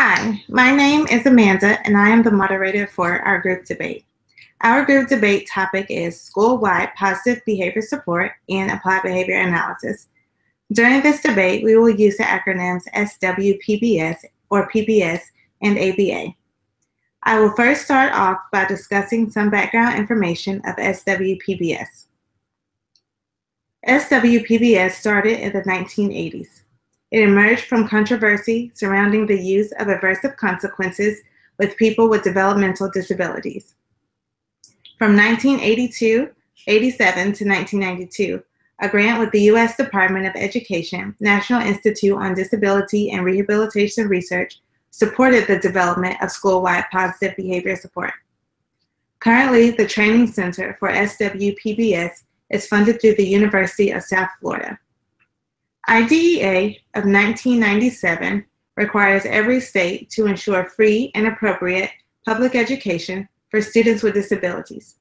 Hi, my name is Amanda, and I am the moderator for our group debate. Our group debate topic is school-wide positive behavior support and applied behavior analysis. During this debate, we will use the acronyms SWPBS or PBS and ABA. I will first start off by discussing some background information of SWPBS. SWPBS started in the 1980s. It emerged from controversy surrounding the use of aversive consequences with people with developmental disabilities. From 1987 to 1992, a grant with the U.S. Department of Education, National Institute on Disability and Rehabilitation Research supported the development of school-wide positive behavior support. Currently, the Training Center for SWPBS is funded through the University of South Florida. IDEA of 1997 requires every state to ensure free and appropriate public education for students with disabilities.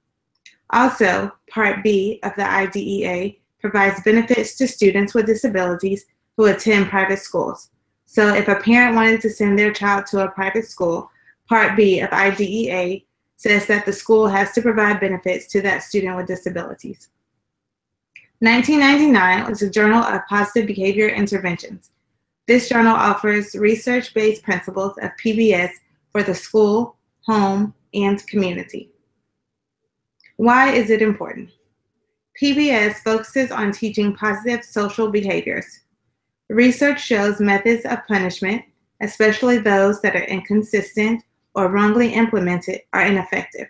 Also, Part B of the IDEA provides benefits to students with disabilities who attend private schools. So if a parent wanted to send their child to a private school, Part B of IDEA says that the school has to provide benefits to that student with disabilities. 1999 was the Journal of Positive Behavior Interventions. This journal offers research-based principles of PBS for the school, home, and community. Why is it important? PBS focuses on teaching positive social behaviors. Research shows methods of punishment, especially those that are inconsistent or wrongly implemented, are ineffective.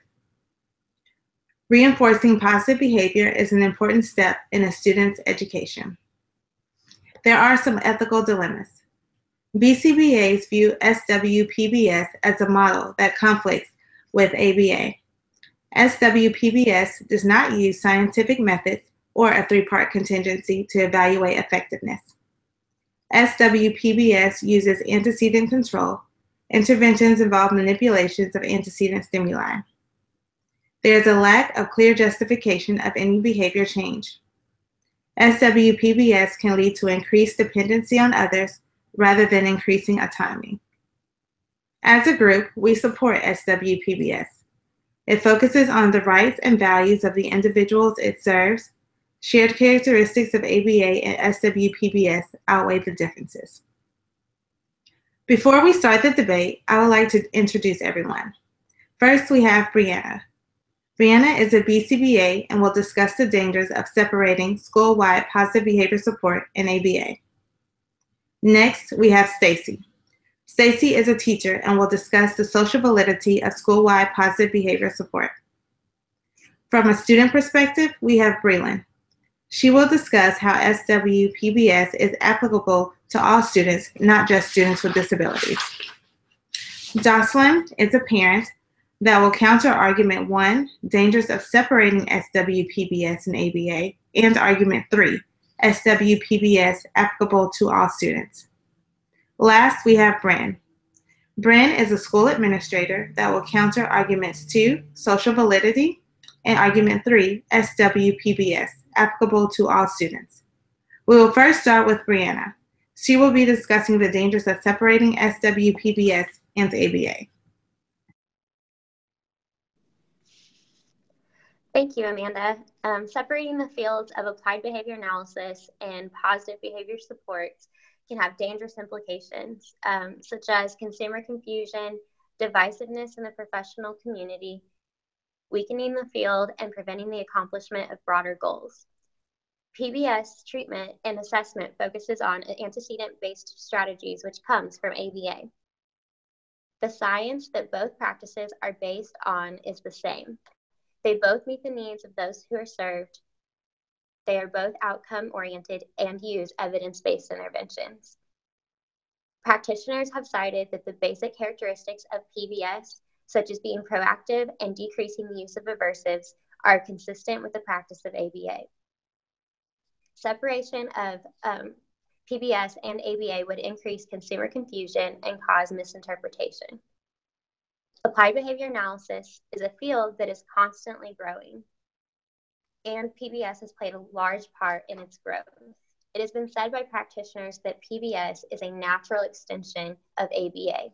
Reinforcing positive behavior is an important step in a student's education. There are some ethical dilemmas. BCBAs view SWPBS as a model that conflicts with ABA. SWPBS does not use scientific methods or a three-part contingency to evaluate effectiveness. SWPBS uses antecedent control. Interventions involve manipulations of antecedent stimuli. There is a lack of clear justification of any behavior change. SWPBS can lead to increased dependency on others rather than increasing autonomy. As a group, we support SWPBS. It focuses on the rights and values of the individuals it serves. Shared characteristics of ABA and SWPBS outweigh the differences. Before we start the debate, I would like to introduce everyone. First, we have Brianna. Brianna is a BCBA and will discuss the dangers of separating school-wide positive behavior support and ABA. Next, we have Stacy. Stacy is a teacher and will discuss the social validity of school-wide positive behavior support. From a student perspective, we have Breland. She will discuss how SWPBS is applicable to all students, not just students with disabilities. Jocelyn is a parent that will counter argument 1, dangers of separating SWPBS and ABA, and argument 3, SWPBS applicable to all students. Last, we have Bren. Bren is a school administrator that will counter arguments 2, social validity, and argument 3, SWPBS applicable to all students. We will first start with Brianna. She will be discussing the dangers of separating SWPBS and ABA. Thank you, Amanda. Separating the fields of applied behavior analysis and positive behavior supports can have dangerous implications, such as consumer confusion, divisiveness in the professional community, weakening the field, and preventing the accomplishment of broader goals. PBS treatment and assessment focuses on antecedent-based strategies, which comes from ABA. The science that both practices are based on is the same. They both meet the needs of those who are served. They are both outcome-oriented and use evidence-based interventions. Practitioners have cited that the basic characteristics of PBS, such as being proactive and decreasing the use of aversives, are consistent with the practice of ABA. Separation of PBS and ABA would increase consumer confusion and cause misinterpretation. Applied behavior analysis is a field that is constantly growing, and PBS has played a large part in its growth. It has been said by practitioners that PBS is a natural extension of ABA.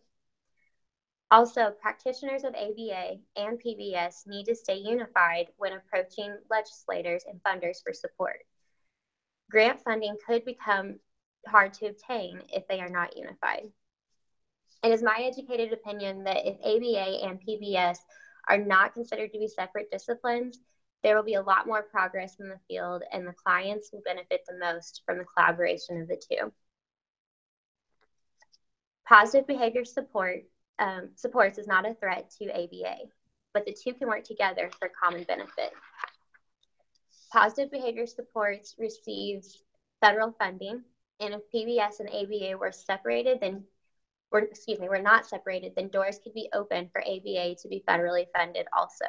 Also, practitioners of ABA and PBS need to stay unified when approaching legislators and funders for support. Grant funding could become hard to obtain if they are not unified. It is my educated opinion that if ABA and PBS are not considered to be separate disciplines, there will be a lot more progress in the field and the clients will benefit the most from the collaboration of the two. Positive behavior supports is not a threat to ABA, but the two can work together for common benefit. Positive behavior supports receives federal funding, and if PBS and ABA were not separated, then doors could be open for ABA to be federally funded also.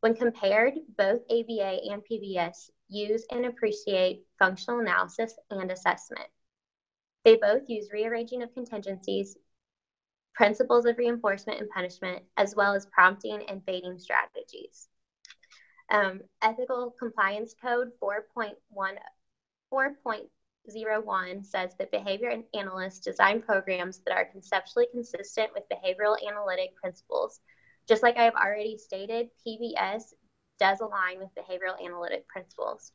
When compared, both ABA and PBS use and appreciate functional analysis and assessment. They both use rearranging of contingencies, principles of reinforcement and punishment, as well as prompting and baiting strategies. Ethical Compliance Code 4.01 says that behavior analysts design programs that are conceptually consistent with behavioral analytic principles. Just like I have already stated, PBS does align with behavioral analytic principles.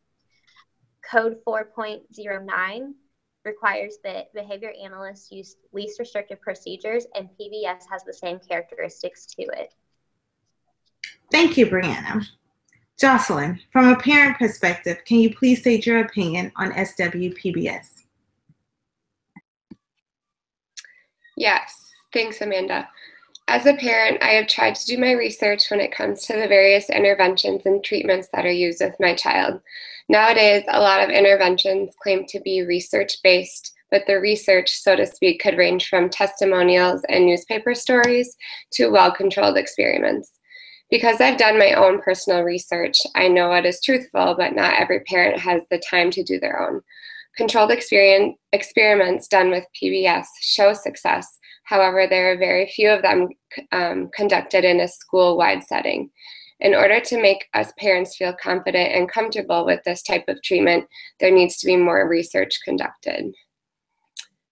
Code 4.09 requires that behavior analysts use least restrictive procedures, and PBS has the same characteristics to it. Thank you, Brianna. Jocelyn, from a parent perspective, can you please state your opinion on SWPBS? Yes, thanks, Amanda. As a parent, I have tried to do my research when it comes to the various interventions and treatments that are used with my child. Nowadays, a lot of interventions claim to be research-based, but the research, so to speak, could range from testimonials and newspaper stories to well-controlled experiments. Because I've done my own personal research, I know what is truthful, but not every parent has the time to do their own. Controlled experiments done with PBS show success. However, there are very few of them conducted in a school-wide setting. In order to make us parents feel confident and comfortable with this type of treatment, there needs to be more research conducted.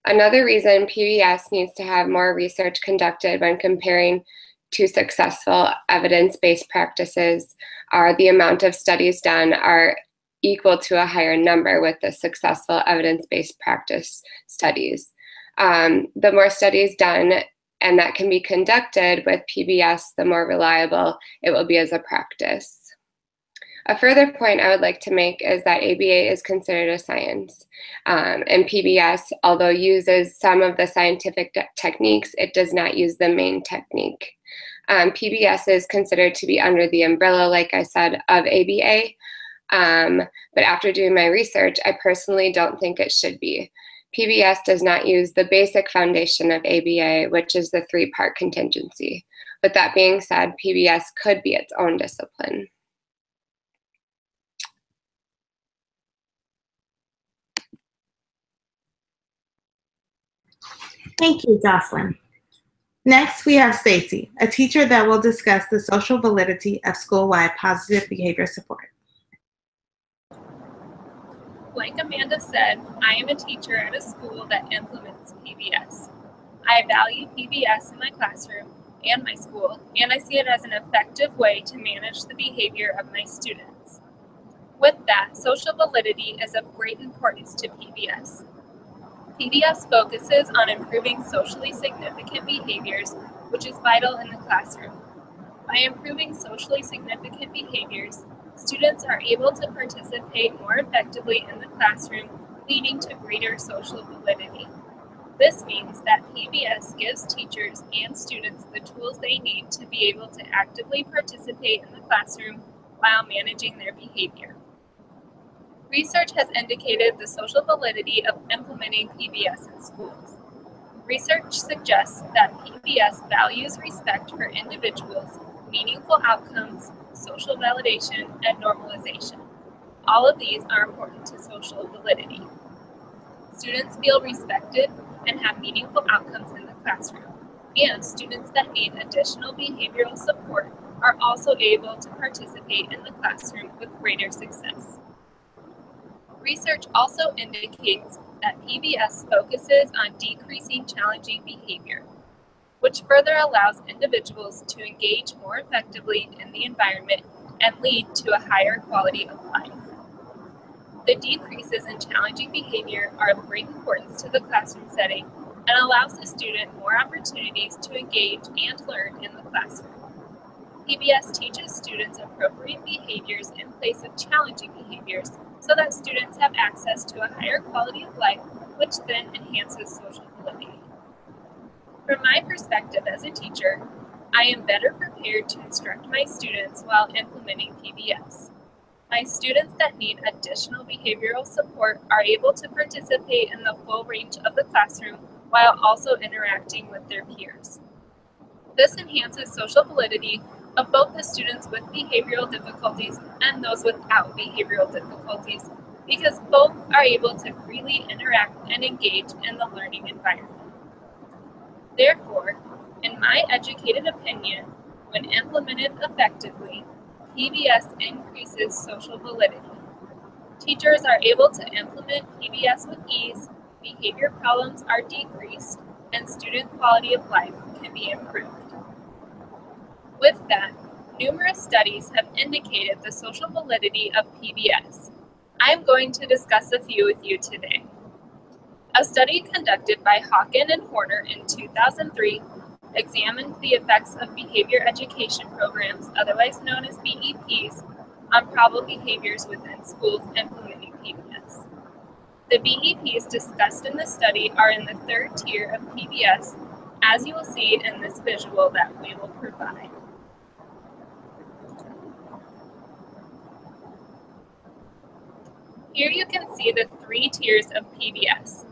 Another reason PBS needs to have more research conducted when comparing to successful evidence-based practices are the amount of studies done are equal to a higher number with the successful evidence-based practice studies. The more studies done and that can be conducted with PBS, the more reliable it will be as a practice. A further point I would like to make is that ABA is considered a science, and PBS, although uses some of the scientific techniques, it does not use the main technique. PBS is considered to be under the umbrella, like I said, of ABA, but after doing my research, I personally don't think it should be. PBS does not use the basic foundation of ABA, which is the three-part contingency. With that being said, PBS could be its own discipline. Thank you, Jocelyn. Next, we have Stacy, a teacher that will discuss the social validity of school-wide positive behavior support. Like Amanda said, I am a teacher at a school that implements PBS. I value PBS in my classroom and my school, and I see it as an effective way to manage the behavior of my students. With that, social validity is of great importance to PBS. PBS focuses on improving socially significant behaviors, which is vital in the classroom. By improving socially significant behaviors, students are able to participate more effectively in the classroom, leading to greater social validity. This means that PBS gives teachers and students the tools they need to be able to actively participate in the classroom while managing their behavior. Research has indicated the social validity of implementing PBS in schools. Research suggests that PBS values respect for individuals, meaningful outcomes, social validation, and normalization. All of these are important to social validity. Students feel respected and have meaningful outcomes in the classroom, and students that need additional behavioral support are also able to participate in the classroom with greater success. Research also indicates that PBS focuses on decreasing challenging behavior. which further allows individuals to engage more effectively in the environment and lead to a higher quality of life. The decreases in challenging behavior are of great importance to the classroom setting and allows the student more opportunities to engage and learn in the classroom. PBS teaches students appropriate behaviors in place of challenging behaviors so that students have access to a higher quality of life, which then enhances social validity. From my perspective as a teacher, I am better prepared to instruct my students while implementing PBS. My students that need additional behavioral support are able to participate in the full range of the classroom while also interacting with their peers. This enhances social validity of both the students with behavioral difficulties and those without behavioral difficulties, because both are able to freely interact and engage in the learning environment. Therefore, in my educated opinion, when implemented effectively, PBS increases social validity. Teachers are able to implement PBS with ease, behavior problems are decreased, and student quality of life can be improved. With that, numerous studies have indicated the social validity of PBS. I am going to discuss a few with you today. A study conducted by Hawken and Horner in 2003 examined the effects of behavior education programs, otherwise known as BEPs, on problem behaviors within schools implementing PBS. The BEPs discussed in this study are in the third tier of PBS, as you will see in this visual that we will provide. Here you can see the 3 tiers of PBS.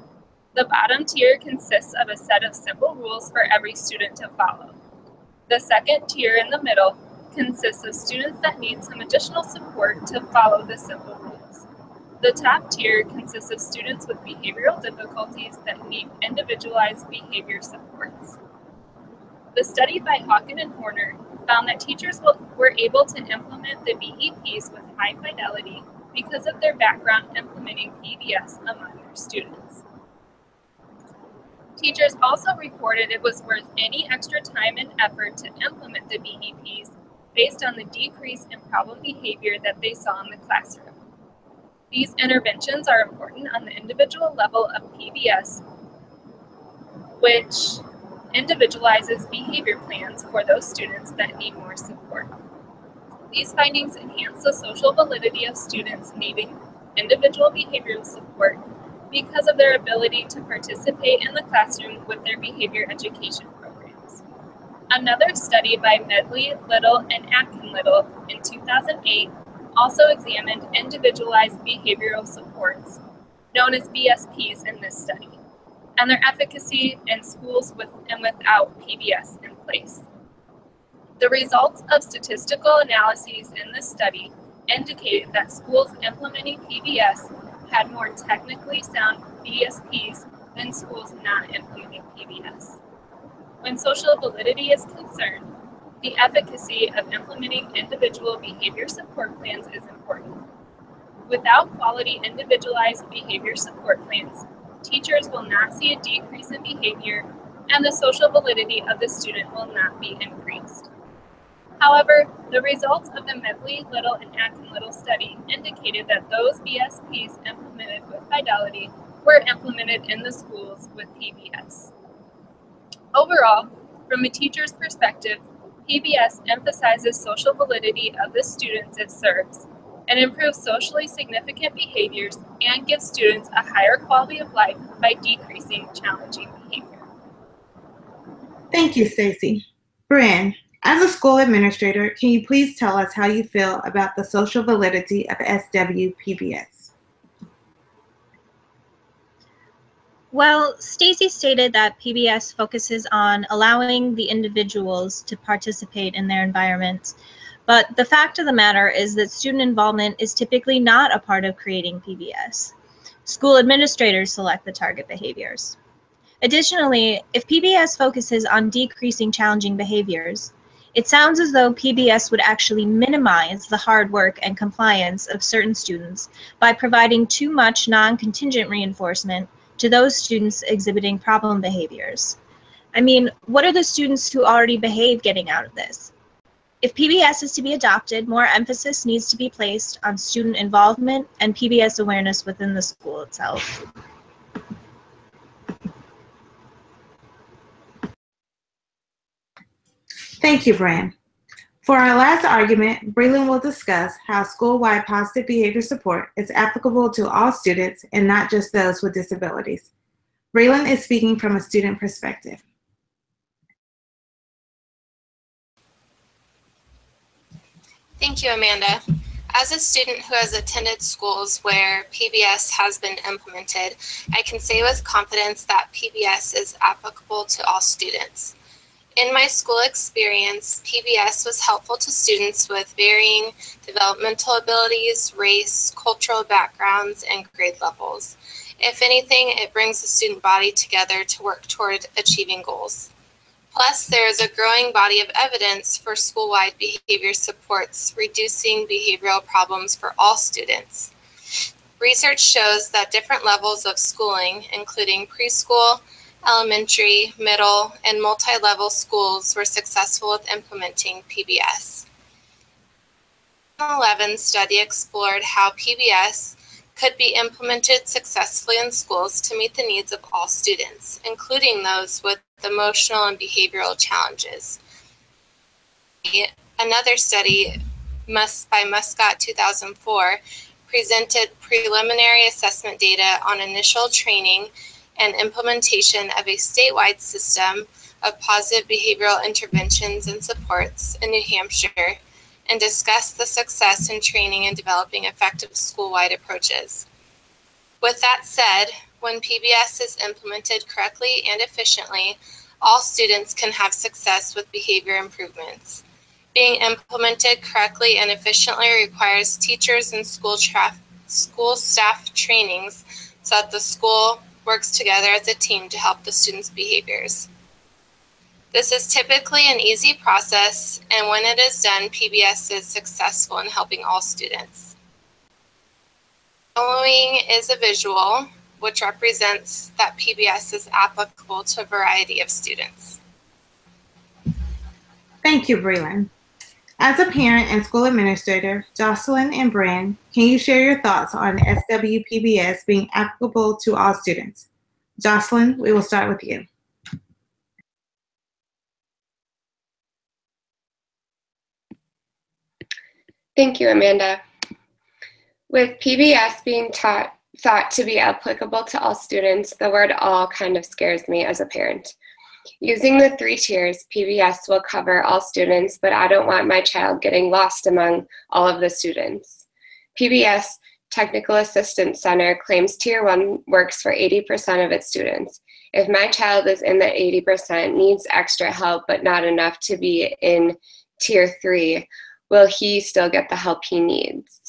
The bottom tier consists of a set of simple rules for every student to follow. The second tier in the middle consists of students that need some additional support to follow the simple rules. The top tier consists of students with behavioral difficulties that need individualized behavior supports. The study by Hawken and Horner found that teachers were able to implement the BEPs with high fidelity because of their background implementing PBS among their students. Teachers also reported it was worth any extra time and effort to implement the BEPs based on the decrease in problem behavior that they saw in the classroom. These interventions are important on the individual level of PBS, which individualizes behavior plans for those students that need more support. These findings enhance the social validity of students needing individual behavioral support because of their ability to participate in the classroom with their behavior education programs. Another study by Medley, Little, and Atkin-Little in 2008 also examined individualized behavioral supports, known as BSPs in this study, and their efficacy in schools with and without PBS in place. The results of statistical analyses in this study indicated that schools implementing PBS had more technically sound BSPs than schools not implementing PBS. When social validity is concerned, the efficacy of implementing individual behavior support plans is important. Without quality individualized behavior support plans, teachers will not see a decrease in behavior, and the social validity of the student will not be increased. However, the results of the Medley, Little, and Atkin-Little study indicated that those BSPs implemented with fidelity were implemented in the schools with PBS. Overall, from a teacher's perspective, PBS emphasizes social validity of the students it serves and improves socially significant behaviors and gives students a higher quality of life by decreasing challenging behavior. Thank you, Stacy. Bryn, as a school administrator, can you please tell us how you feel about the social validity of SWPBS? Well, Stacy stated that PBS focuses on allowing the individuals to participate in their environments, but the fact of the matter is that student involvement is typically not a part of creating PBS. School administrators select the target behaviors. Additionally, if PBS focuses on decreasing challenging behaviors, it sounds as though PBS would actually minimize the hard work and compliance of certain students by providing too much non-contingent reinforcement to those students exhibiting problem behaviors. I mean, what are the students who already behave getting out of this? If PBS is to be adopted, more emphasis needs to be placed on student involvement and PBS awareness within the school itself. Thank you, Bran. For our last argument, Breland will discuss how school-wide positive behavior support is applicable to all students and not just those with disabilities. Breland is speaking from a student perspective. Thank you, Amanda. As a student who has attended schools where PBS has been implemented, I can say with confidence that PBS is applicable to all students. In my school experience, PBS was helpful to students with varying developmental abilities, race, cultural backgrounds, and grade levels. If anything, it brings the student body together to work toward achieving goals. Plus, there is a growing body of evidence for school-wide behavior supports, reducing behavioral problems for all students. Research shows that different levels of schooling, including preschool, elementary, middle, and multi-level schools were successful with implementing PBS. The 2011 study explored how PBS could be implemented successfully in schools to meet the needs of all students, including those with emotional and behavioral challenges. Another study by Muscat 2004 presented preliminary assessment data on initial training and implementation of a statewide system of positive behavioral interventions and supports in New Hampshire, and discussed the success in training and developing effective school-wide approaches. With that said, when PBS is implemented correctly and efficiently, all students can have success with behavior improvements. Being implemented correctly and efficiently requires teachers and school staff trainings so that the school works together as a team to help the students' behaviors. This is typically an easy process, and when it is done, PBS is successful in helping all students. Following is a visual, which represents that PBS is applicable to a variety of students. Thank you, Breland. As a parent and school administrator, Jocelyn and Bran, can you share your thoughts on SWPBS being applicable to all students? Jocelyn, we will start with you. Thank you, Amanda. With PBS being thought to be applicable to all students, the word all kind of scares me as a parent. Using the 3 tiers, PBS will cover all students, but I don't want my child getting lost among all of the students. PBS Technical Assistance Center claims Tier 1 works for 80% of its students. If my child is in the 80%, needs extra help, but not enough to be in Tier 3, will he still get the help he needs?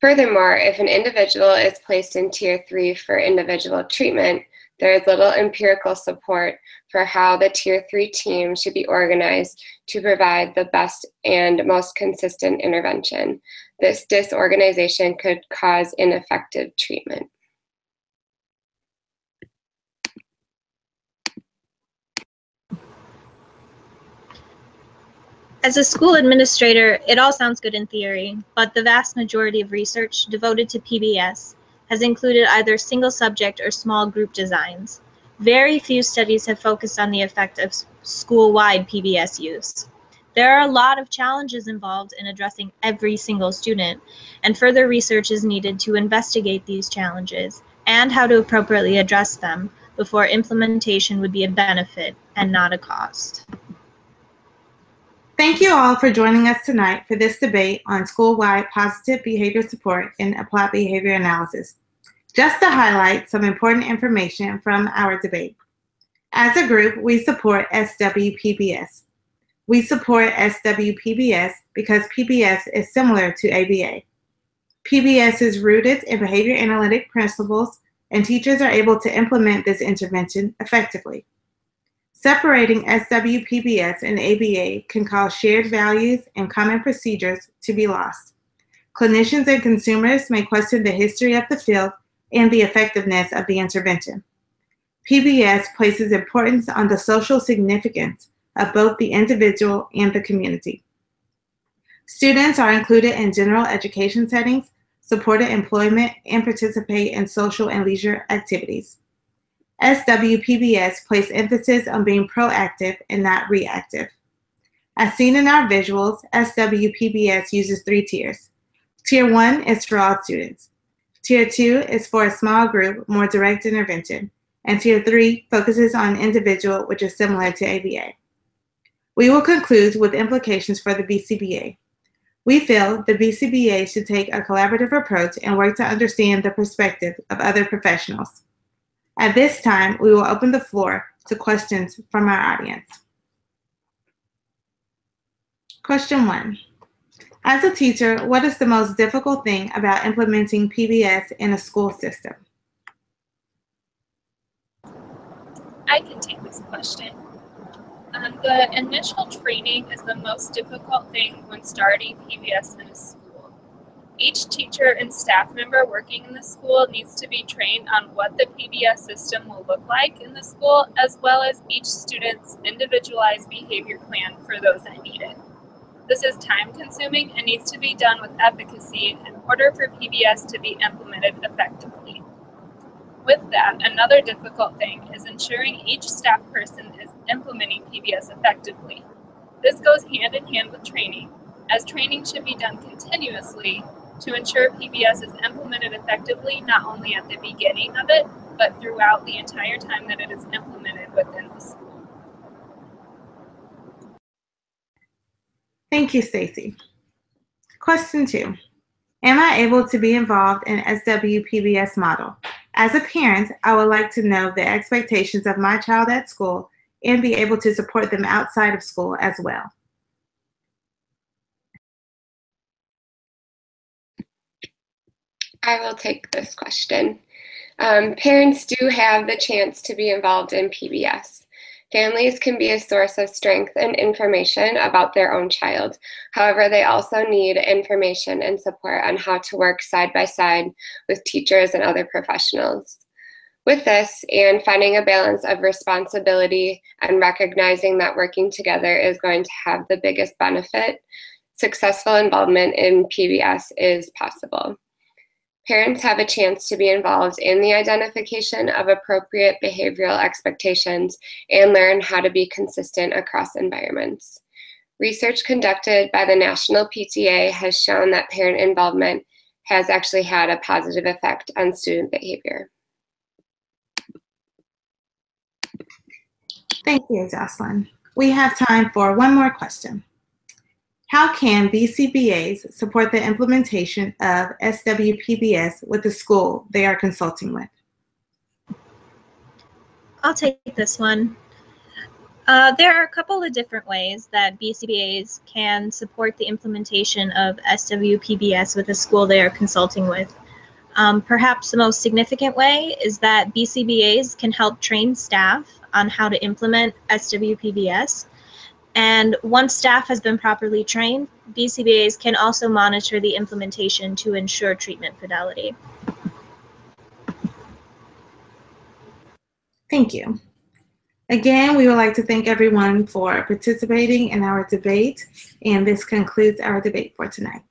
Furthermore, if an individual is placed in Tier 3 for individual treatment, there is little empirical support for how the Tier 3 team should be organized to provide the best and most consistent intervention. This disorganization could cause ineffective treatment. As a school administrator, it all sounds good in theory, but the vast majority of research devoted to PBS has included either single subject or small group designs. Very few studies have focused on the effect of school-wide PBS use. There are a lot of challenges involved in addressing every single student, and further research is needed to investigate these challenges and how to appropriately address them before implementation would be a benefit and not a cost. Thank you all for joining us tonight for this debate on school-wide positive behavior support and applied behavior analysis. Just to highlight some important information from our debate. As a group, we support SWPBS. We support SWPBS because PBS is similar to ABA. PBS is rooted in behavior analytic principles, and teachers are able to implement this intervention effectively. Separating SWPBS and ABA can cause shared values and common procedures to be lost. Clinicians and consumers may question the history of the field and the effectiveness of the intervention. PBS places importance on the social significance of both the individual and the community. Students are included in general education settings, supported employment, and participate in social and leisure activities. SWPBS place emphasis on being proactive and not reactive. As seen in our visuals, SWPBS uses 3 tiers. Tier 1 is for all students. Tier 2 is for a small group, more direct intervention. And Tier 3 focuses on individual, which is similar to ABA. We will conclude with implications for the BCBA. We feel the BCBA should take a collaborative approach and work to understand the perspective of other professionals. At this time, we will open the floor to questions from our audience. Question 1. As a teacher, what is the most difficult thing about implementing PBS in a school system? I can take this question. The initial training is the most difficult thing when starting PBS in a school. Each teacher and staff member working in the school needs to be trained on what the PBS system will look like in the school, as well as each student's individualized behavior plan for those that need it. This is time-consuming and needs to be done with efficacy in order for PBS to be implemented effectively. With that, another difficult thing is ensuring each staff person is implementing PBS effectively. This goes hand in hand with training, as training should be done continuously to ensure PBS is implemented effectively not only at the beginning of it, but throughout the entire time that it is implemented within the school. Thank you, Stacy. Question 2. Am I able to be involved in SWPBS model? As a parent, I would like to know the expectations of my child at school and be able to support them outside of school as well. I will take this question. Parents do have the chance to be involved in PBS. Families can be a source of strength and information about their own child. However, they also need information and support on how to work side by side with teachers and other professionals. With this, and finding a balance of responsibility and recognizing that working together is going to have the biggest benefit, successful involvement in PBS is possible. Parents have a chance to be involved in the identification of appropriate behavioral expectations and learn how to be consistent across environments. Research conducted by the National PTA has shown that parent involvement has actually had a positive effect on student behavior. Thank you, Jocelyn. We have time for one more question. How can BCBAs support the implementation of SWPBS with the school they are consulting with? I'll take this one. There are a couple of different ways that BCBAs can support the implementation of SWPBS with the school they are consulting with. Perhaps the most significant way is that BCBAs can help train staff on how to implement SWPBS. And once staff has been properly trained, BCBAs can also monitor the implementation to ensure treatment fidelity. Thank you. Again, we would like to thank everyone for participating in our debate, and this concludes our debate for tonight.